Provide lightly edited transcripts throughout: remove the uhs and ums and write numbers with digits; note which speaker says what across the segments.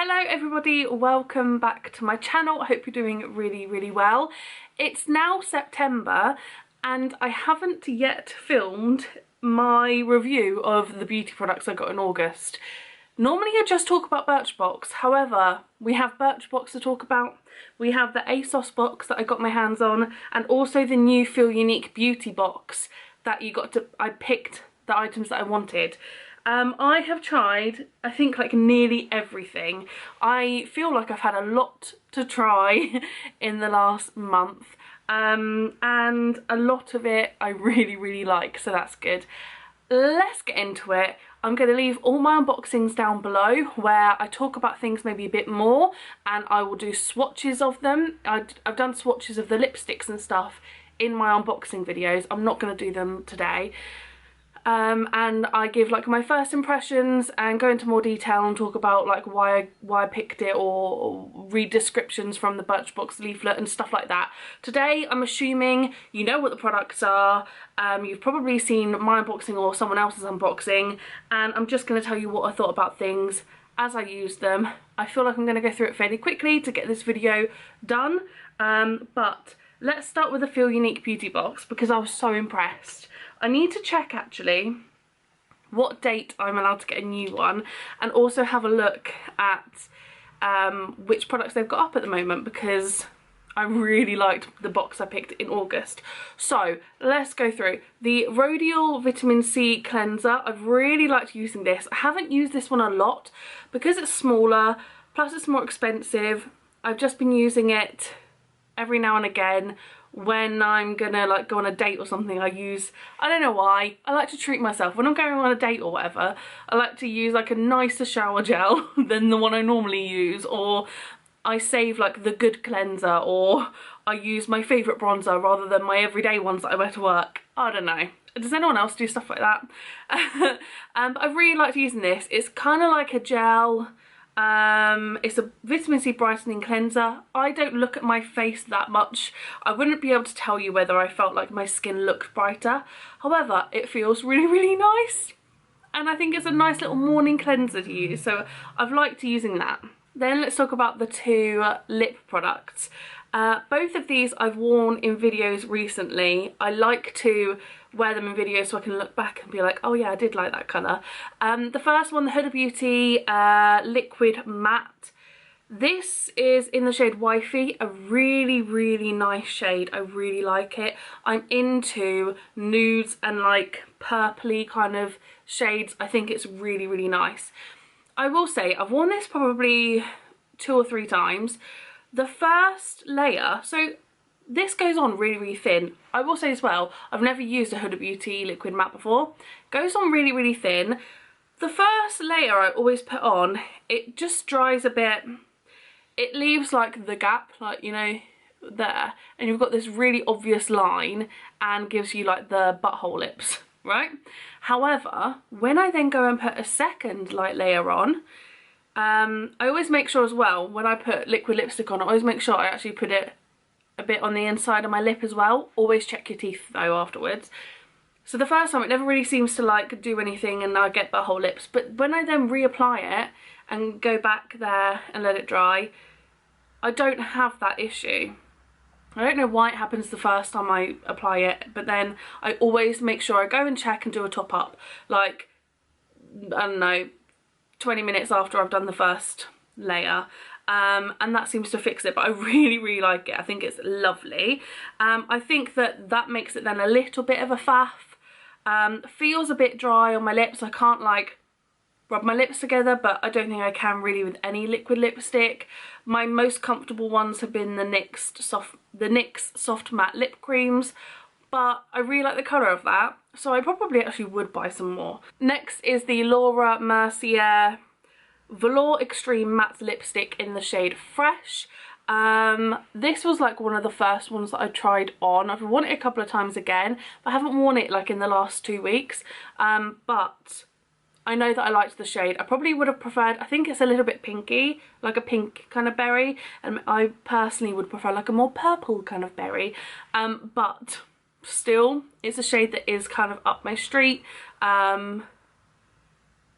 Speaker 1: Hello everybody, welcome back to my channel. I hope you're doing really well. It's now September and I haven't yet filmed my review of the beauty products I got in August. Normally I just talk about Birchbox, however we have Birchbox to talk about. We have the ASOS box that I got my hands on and also the new Feel Unique beauty box that I picked the items that I wanted. I have tried, I think, like nearly everything. I feel like I've had a lot to try in the last month, and a lot of it I really like, so that's good. Let's get into it. I'm going to leave all my unboxings down below where I talk about things maybe a bit more, and I will do swatches of them. I've done swatches of the lipsticks and stuff in my unboxing videos. I'm not going to do them today. And I give like my first impressions and go into more detail and talk about like why I picked it, or read descriptions from the Birchbox leaflet and stuff like that. Today I'm assuming you know what the products are, you've probably seen my unboxing or someone else's unboxing, and I'm just going to tell you what I thought about things as I use them. I feel like I'm going to go through it fairly quickly to get this video done, but let's start with the Feel Unique beauty box because I was so impressed. I need to check actually what date I'm allowed to get a new one, and also have a look at which products they've got up at the moment, because I really liked the box I picked in August. So let's go through. The Rhodial Vitamin C Cleanser, I've really liked using this. I haven't used this one a lot because it's smaller, plus it's more expensive. I've just been using it every now and again. When I'm gonna like go on a date or something, I don't know why, I like to treat myself. When I'm going on a date or whatever, I like to use like a nicer shower gel than the one I normally use, or I save like the good cleanser, or I use my favourite bronzer rather than my everyday ones that I wear to work. I don't know. Does anyone else do stuff like that? But I really liked using this. It's kind of like a gel. It's a vitamin C brightening cleanser. I don't look at my face that much. I wouldn't be able to tell you whether I felt like my skin looked brighter. However, it feels really nice, and I think it's a nice little morning cleanser to use, so I've liked using that. Then let's talk about the two lip products. Both of these I've worn in videos recently. I like to wear them in videos so I can look back and be like, oh yeah, I did like that colour. The first one, the Huda Beauty Liquid Matte. This is in the shade Wifey, a really nice shade. I really like it. I'm into nudes and like purpley kind of shades. I think it's really nice. I will say I've worn this probably 2 or 3 times. The first layer, so this goes on really thin. I will say as well, I've never used a Huda Beauty Liquid Matte before. It goes on really thin. The first layer I always put on, it just dries a bit. It leaves like the gap, like, you know, there. And you've got this really obvious line and gives you like the butthole lips, right? However, when I then go and put a second light layer on, I always make sure as well, when I put liquid lipstick on, I always make sure I actually put it a bit on the inside of my lip as well. Always check your teeth though afterwards. So the first time it never really seems to like do anything and I get butthole lips, but when I then reapply it and go back there and let it dry, I don't have that issue. I don't know why it happens the first time I apply it, but then I always make sure I go and check and do a top up, like, I don't know, 20 minutes after I've done the first layer, and that seems to fix it. But I really like it. I think it's lovely. I think that makes it then a little bit of a faff. Feels a bit dry on my lips. I can't like rub my lips together, but I don't think I can really with any liquid lipstick. My most comfortable ones have been the NYX soft matte lip creams, but I really like the colour of that, so I probably actually would buy some more. Next is the Laura Mercier Velour Extreme Matte Lipstick in the shade Fresh. This was like one of the first ones that I tried on. I've worn it a couple of times again, but I haven't worn it like in the last 2 weeks. But I know that I liked the shade. I probably would have preferred, I think it's a little bit pinky, like a pink kind of berry, and I personally would prefer like a more purple kind of berry, but still it's a shade that is kind of up my street.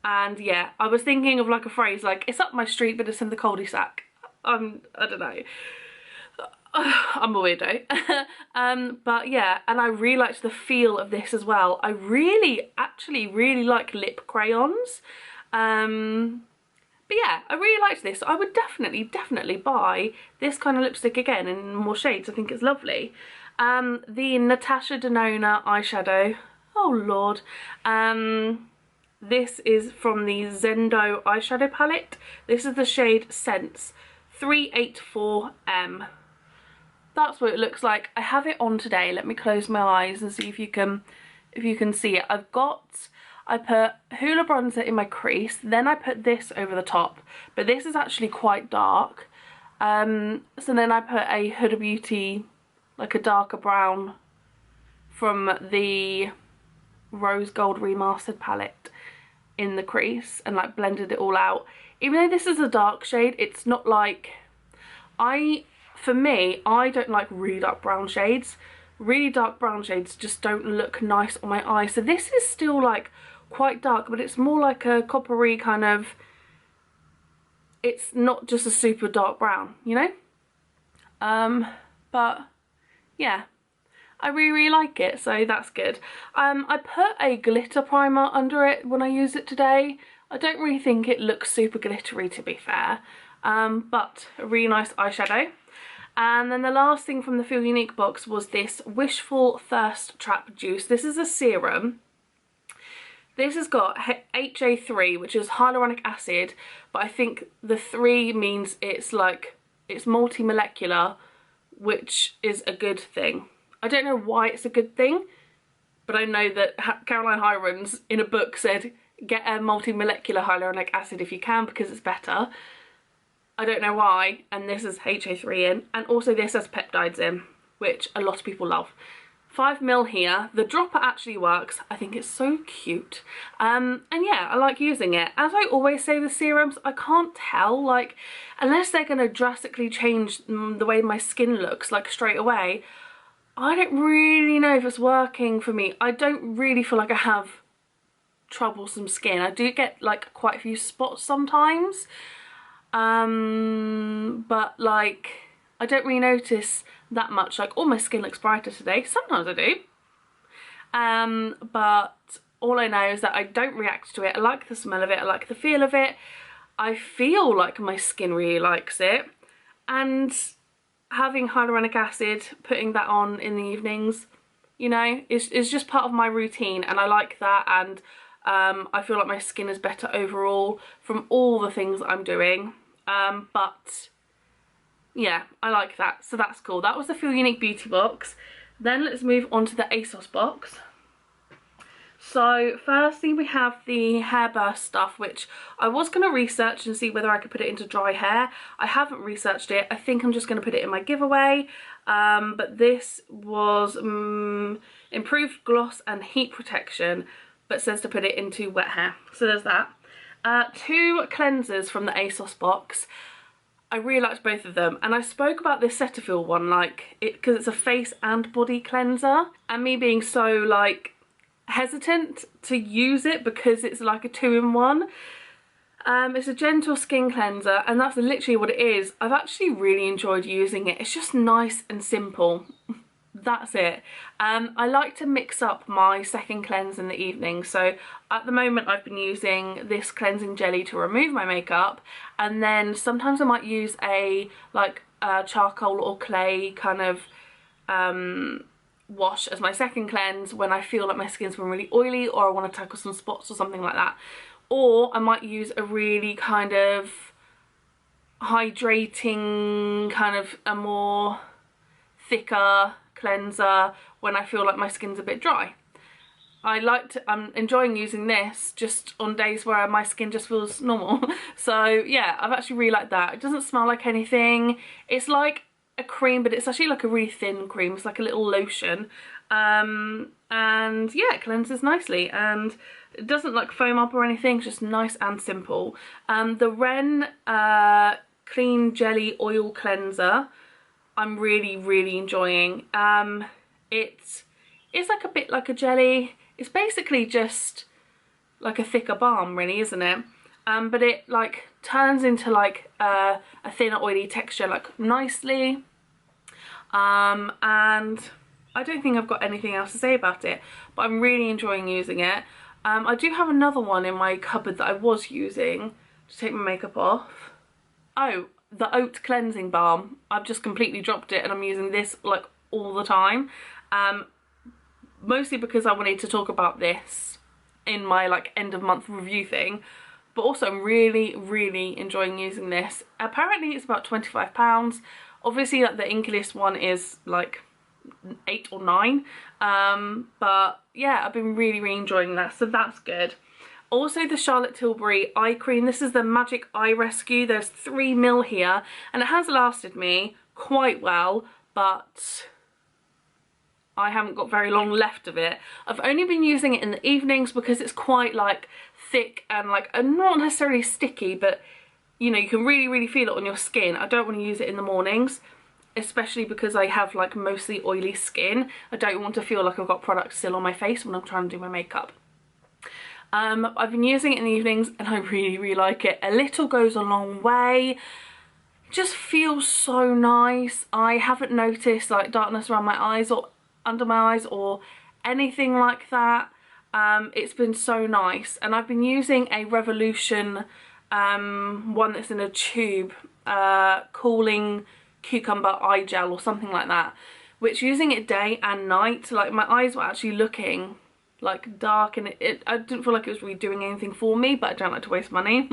Speaker 1: And yeah, I was thinking of like a phrase like, it's up my street but it's in the cul-de-sac. I don't know. I'm a weirdo. But yeah, and I really liked the feel of this as well. I actually really like lip crayons. But yeah, I really liked this. I would definitely buy this kind of lipstick again in more shades. I think it's lovely. The Natasha Denona eyeshadow. Oh lord. This is from the Zendo eyeshadow palette. This is the shade Sense 384M. That's what it looks like. I have it on today. Let me close my eyes and see if you can see it. I put Hoola bronzer in my crease, then I put this over the top, but this is actually quite dark. So then I put a Huda Beauty, like a darker brown from the Rose Gold Remastered palette in the crease and like blended it all out. Even though this is a dark shade, it's not like, for me, I don't like really dark brown shades. Really dark brown shades just don't look nice on my eyes. So this is still like quite dark, but it's more like a coppery kind of, it's not just a super dark brown, you know? But yeah, I really like it, so that's good. I put a glitter primer under it when I used it today. I don't really think it looks super glittery, to be fair, but a really nice eyeshadow. And then the last thing from the Feel Unique box was this Wishful Thirst Trap Juice. This is a serum. This has got HA3, which is hyaluronic acid, but I think the 3 means it's like, it's multi-molecular, which is a good thing. I don't know why it's a good thing, but I know that Caroline Hirons in a book said, get a multi-molecular hyaluronic acid if you can because it's better. I don't know why, and this is HA3 in, and also this has peptides in, which a lot of people love. 5ml here. The dropper actually works. I think it's so cute. And yeah, I like using it. As I always say with serums, I can't tell, like, unless they're going to drastically change the way my skin looks, like straight away, I don't really know if it's working for me. I don't really feel like I have troublesome skin. I do get like quite a few spots sometimes. But like, I don't really notice that much. Like, all my skin looks brighter today. Sometimes I do. But all I know is that I don't react to it. I like the smell of it. I like the feel of it. I feel like my skin really likes it. And having hyaluronic acid, putting that on in the evenings, you know, is just part of my routine. And I like that. And I feel like my skin is better overall from all the things that I'm doing. But yeah, I like that, so that's cool. That was the Feel Unique beauty box. Then let's move on to the ASOS box. So firstly we have the hair burst stuff, which I was going to research and see whether I could put it into dry hair. I haven't researched it. I think I'm just going to put it in my giveaway. But this was improved gloss and heat protection, but says to put it into wet hair. So there's that. 2 cleansers from the ASOS box. I really liked both of them, and I spoke about this Cetaphil one, like, because it's a face and body cleanser, and me being so like hesitant to use it because it's like a 2-in-1. It's a gentle skin cleanser, and that's literally what it is. I've actually really enjoyed using it. It's just nice and simple. That's it. I like to mix up my second cleanse in the evening, so at the moment I've been using this cleansing jelly to remove my makeup, and then sometimes I might use a charcoal or clay kind of wash as my second cleanse when I feel like my skin's been really oily or I want to tackle some spots or something like that. Or I might use a really kind of hydrating, kind of a more thicker cleanser when I feel like my skin's a bit dry. I'm enjoying using this just on days where my skin just feels normal. So yeah, I've actually really liked that. It doesn't smell like anything. It's like a cream, but it's actually like a really thin cream. It's like a little lotion. And yeah, it cleanses nicely, and it doesn't like foam up or anything. It's just nice and simple. The Ren Clean Jelly Oil Cleanser, I'm really enjoying. It's like a bit like a jelly. It's basically just like a thicker balm really, isn't it? But it like turns into like a thinner oily texture like nicely. And I don't think I've got anything else to say about it, but I'm really enjoying using it. I do have another one in my cupboard that I was using to take my makeup off. Oh, the Oat Cleansing Balm. I've just completely dropped it and I'm using this like all the time. Mostly because I wanted to talk about this in my like end of month review thing. But also I'm really, really enjoying using this. Apparently it's about £25. Obviously like the Inkless one is like 8 or 9. But yeah, I've been really, really enjoying that, so that's good. Also the Charlotte Tilbury eye cream. This is the Magic Eye Rescue. There's 3ml here and it has lasted me quite well, but I haven't got very long left of it. I've only been using it in the evenings because it's quite like thick and like not necessarily sticky, but you know, you can really, really feel it on your skin. I don't want to use it in the mornings, especially because I have like mostly oily skin. I don't want to feel like I've got product still on my face when I'm trying to do my makeup. I've been using it in the evenings and I really, really like it. A little goes a long way. It just feels so nice. I haven't noticed like darkness around my eyes or under my eyes or anything like that. It's been so nice, and I've been using a Revolution one that's in a tube, cooling cucumber eye gel or something like that, which using it day and night, like my eyes were actually looking like dark, and I didn't feel like it was really doing anything for me, but I don't like to waste money.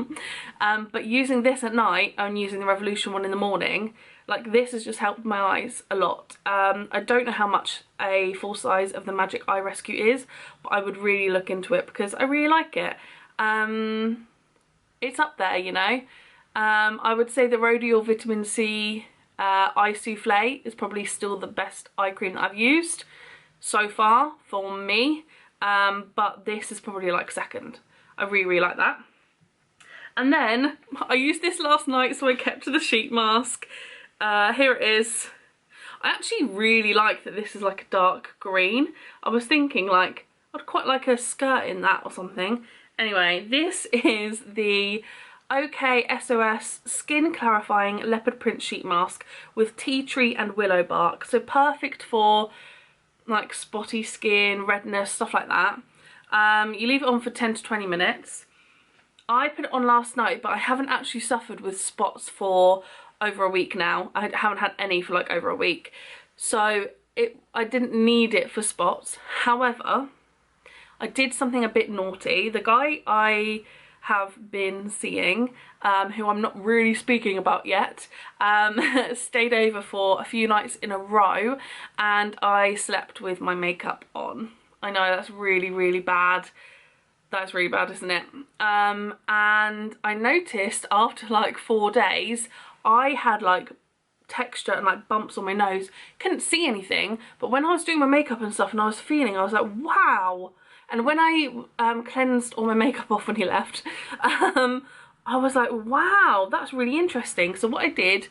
Speaker 1: But using this at night and using the Revolution one in the morning, like this has just helped my eyes a lot. I don't know how much a full size of the Magic Eye Rescue is, but I would really look into it because I really like it. It's up there, you know. I would say the Rhodial Vitamin C Eye Souffle is probably still the best eye cream that I've used so far for me. But this is probably like second. I really, really like that. And then I used this last night, so I kept to the sheet mask. Here it is. I actually really like that this is like a dark green. I was thinking like I'd quite like a skirt in that or something. Anyway, this is the OK SOS Skin Clarifying Leopard Print Sheet Mask with tea tree and willow bark. So perfect for like spotty skin, redness, stuff like that. You leave it on for 10 to 20 minutes. I put it on last night, but I haven't actually suffered with spots for over a week now. I haven't had any for like over a week. So I didn't need it for spots. However, I did something a bit naughty. The guy I have been seeing, who I'm not really speaking about yet, stayed over for a few nights in a row and I slept with my makeup on. I know that's really, really bad. That's really bad, isn't it? And I noticed after like 4 days, I had like texture and like bumps on my nose. Couldn't see anything, but when I was doing my makeup and stuff and I was feeling, I was like, wow. And when I cleansed all my makeup off when he left, I was like, wow, that's really interesting. So what I did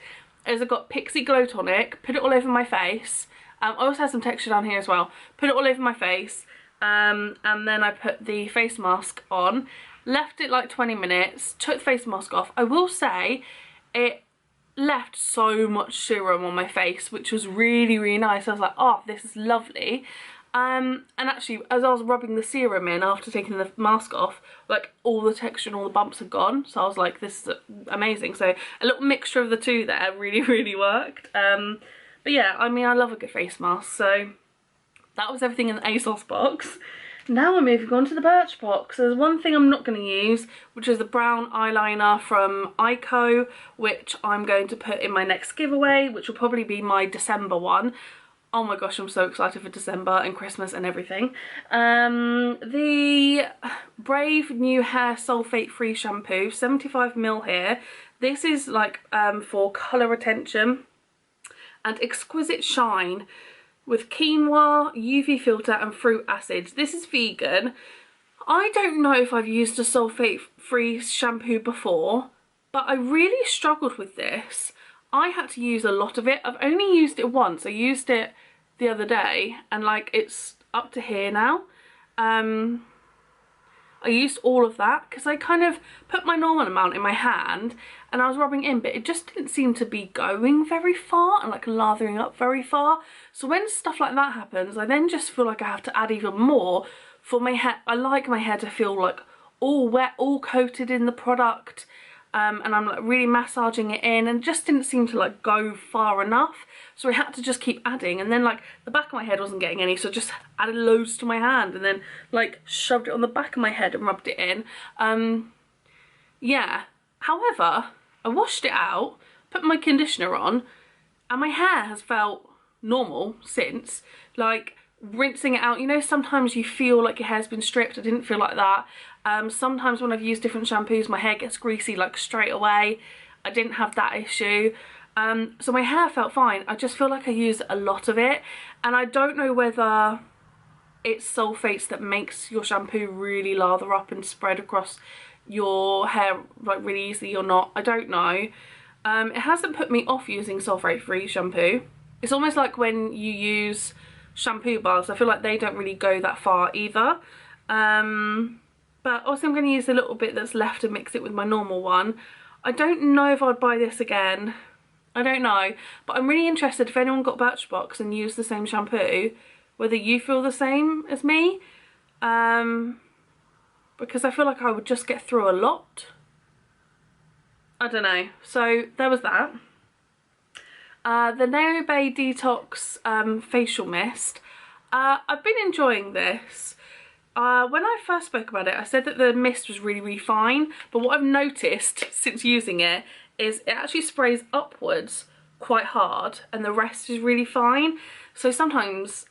Speaker 1: is I got Pixie Glow Tonic, put it all over my face. I also had some texture down here as well. Put it all over my face, and then I put the face mask on, left it like 20 minutes, took the face mask off. I will say it left so much serum on my face, which was really, really nice. I was like, oh, this is lovely. And actually, as I was rubbing the serum in after taking the mask off, like all the texture and all the bumps had gone. So I was like, this is amazing. So a little mixture of the two there really, really worked. But yeah, I mean, I love a good face mask. So that was everything in the ASOS box. Now we're moving on to the Birchbox. There's one thing I'm not going to use, which is the brown eyeliner from Ico, which I'm going to put in my next giveaway, which will probably be my December one. Oh my gosh, I'm so excited for December and Christmas and everything. The Brave New Hair Sulfate Free Shampoo, 75ml here. This is like for colour retention and exquisite shine with quinoa, UV filter and fruit acids. This is vegan. I don't know if I've used a sulfate free shampoo before, but I really struggled with this. I had to use a lot of it. I've only used it once. I used it the other day and like it's up to here now. I used all of that because I kind of put my normal amount in my hand and I was rubbing in, but it just didn't seem to be going very far and like lathering up very far. So when stuff like that happens, I then just feel like I have to add even more for my hair. I like my hair to feel like all wet, all coated in the product. And I'm like really massaging it in, and it just didn't seem to like go far enough, so I had to just keep adding. And then like the back of my head wasn't getting any, so I just added loads to my hand and then like shoved it on the back of my head and rubbed it in. Yeah, however, I washed it out, put my conditioner on, and my hair has felt normal since. Like rinsing it out, you know, sometimes you feel like your hair's been stripped. I didn't feel like that. Sometimes when I've used different shampoos, my hair gets greasy like straight away. I didn't have that issue. So my hair felt fine. I just feel like I used a lot of it, and I don't know whether it's sulfates that makes your shampoo really lather up and spread across your hair like really easily or not. I don't know. It hasn't put me off using sulfate-free shampoo. It's almost like when you use shampoo bars, I feel like they don't really go that far either. But also I'm going to use a little bit that's left and mix it with my normal one. I don't know if I'd buy this again. I don't know, but I'm really interested if anyone got Birchbox and used the same shampoo, whether you feel the same as me, because I feel like I would just get through a lot. I don't know. So there was that. The Nail Bay Detox facial mist. I've been enjoying this. When I first spoke about it, I said that the mist was really, really fine, but what I've noticed since using it is it actually sprays upwards quite hard and the rest is really fine. So sometimes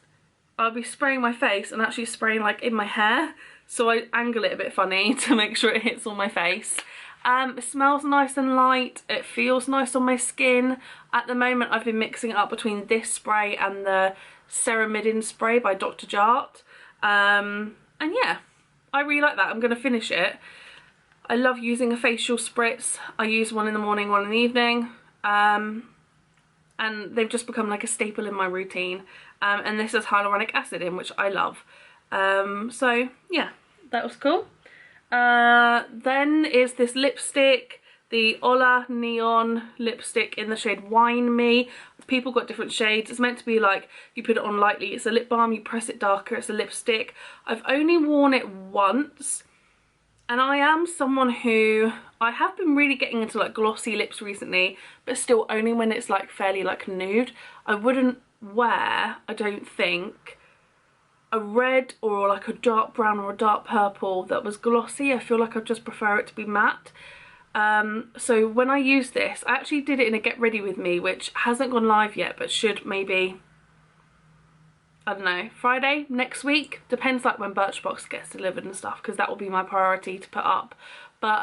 Speaker 1: I'll be spraying my face and actually spraying like in my hair, so I angle it a bit funny to make sure it hits all my face. It smells nice and light, it feels nice on my skin. At the moment I've been mixing it up between this spray and the Ceramidin spray by Dr. Jart. And yeah, I really like that. I'm going to finish it. I love using a facial spritz. I use one in the morning, one in the evening. And they've just become like a staple in my routine. And this has hyaluronic acid in, which I love. So yeah, that was cool. Then is this lipstick, the Olay Neon lipstick in the shade Wine Me. People got different shades. It's meant to be like you put it on lightly. It's a lip balm, you press it darker, it's a lipstick. I've only worn it once, and I am someone who, I have been really getting into like glossy lips recently, but still only when it's like fairly like nude. I wouldn't wear, I don't think, a red or like a dark brown or a dark purple that was glossy. I feel like I'd just prefer it to be matte. So when I use this, I actually did it in a Get Ready With Me, which hasn't gone live yet, but should maybe, I don't know, Friday next week. Depends like when Birchbox gets delivered and stuff, because that will be my priority to put up. But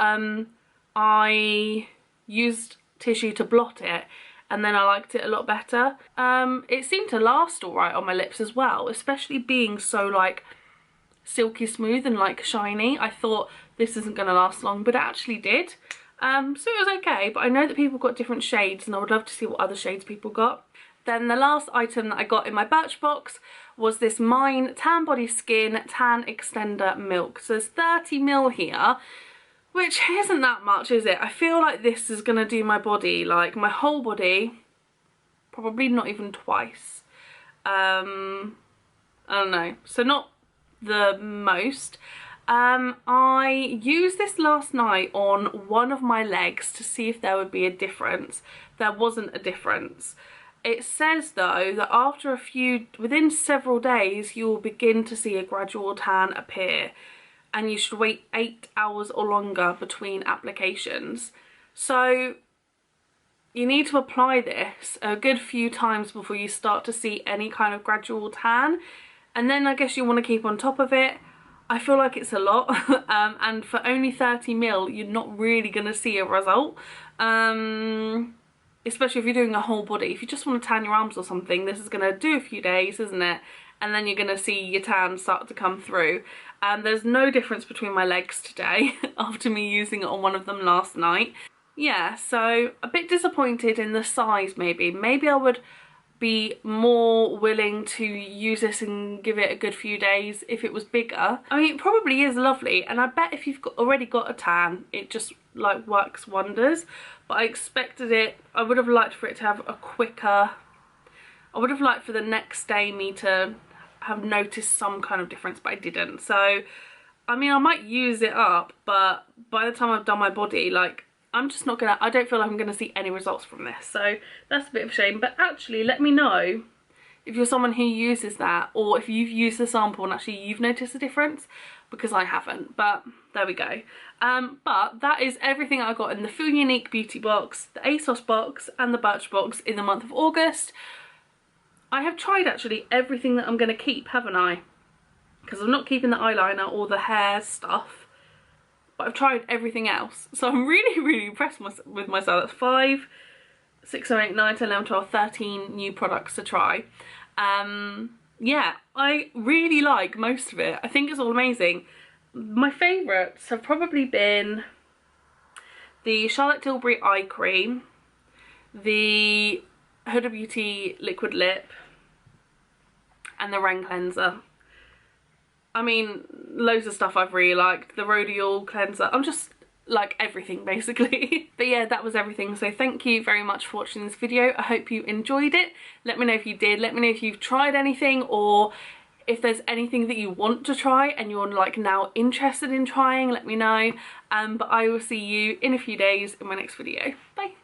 Speaker 1: I used tissue to blot it, and then I liked it a lot better. It seemed to last alright on my lips as well, especially being so like silky smooth and like shiny. I thought this isn't going to last long, but it actually did. So it was okay, but I know that people got different shades and I would love to see what other shades people got. Then the last item that I got in my Birchbox was this Mine Tan Body Skin Tan Extender Milk. So there's 30ml here, which isn't that much, is it? I feel like this is going to do my body, like my whole body, probably not even twice. I don't know, so not the most. I used this last night on one of my legs to see if there would be a difference. There wasn't a difference. It says though that after within several days you will begin to see a gradual tan appear, and you should wait 8 hours or longer between applications. So you need to apply this a good few times before you start to see any kind of gradual tan, and then I guess you want to keep on top of it. I feel like it's a lot, and for only 30ml you're not really going to see a result, especially if you're doing a whole body. If you just want to tan your arms or something, this is going to do a few days, isn't it? And then you're going to see your tan start to come through. There's no difference between my legs today after me using it on one of them last night. Yeah, so a bit disappointed in the size maybe. Maybe I would be more willing to use this and give it a good few days if it was bigger. I mean, it probably is lovely, and I bet if you've already got a tan, it just like works wonders. But I expected it, I would have liked for it to have a quicker, I would have liked for the next day me to have noticed some kind of difference, but I didn't. So I mean, I might use it up, but by the time I've done my body, like, I'm just not gonna, I don't feel like I'm gonna see any results from this. So that's a bit of a shame. But actually, let me know if you're someone who uses that, or if you've used the sample and actually you've noticed a difference, because I haven't. But there we go. But that is everything I got in the Feel Unique Beauty box, the ASOS box and the Birch box in the month of August. I have tried actually everything that I'm gonna keep, haven't I? Because I'm not keeping the eyeliner or the hair stuff, but I've tried everything else. So I'm really, really impressed with myself. That's 5, 6, 7, 8, 9, 10, 11, 12, 13 new products to try. Yeah, I really like most of it. I think it's all amazing. My favourites have probably been the Charlotte Tilbury Eye Cream, the Huda Beauty Liquid Lip, and the Rain Cleanser. I mean, loads of stuff I've really liked. The Rhodial cleanser. I'm just like everything basically. But yeah, that was everything. So thank you very much for watching this video. I hope you enjoyed it. Let me know if you did. Let me know if you've tried anything, or if there's anything that you want to try and you're like now interested in trying, let me know. But I will see you in a few days in my next video. Bye.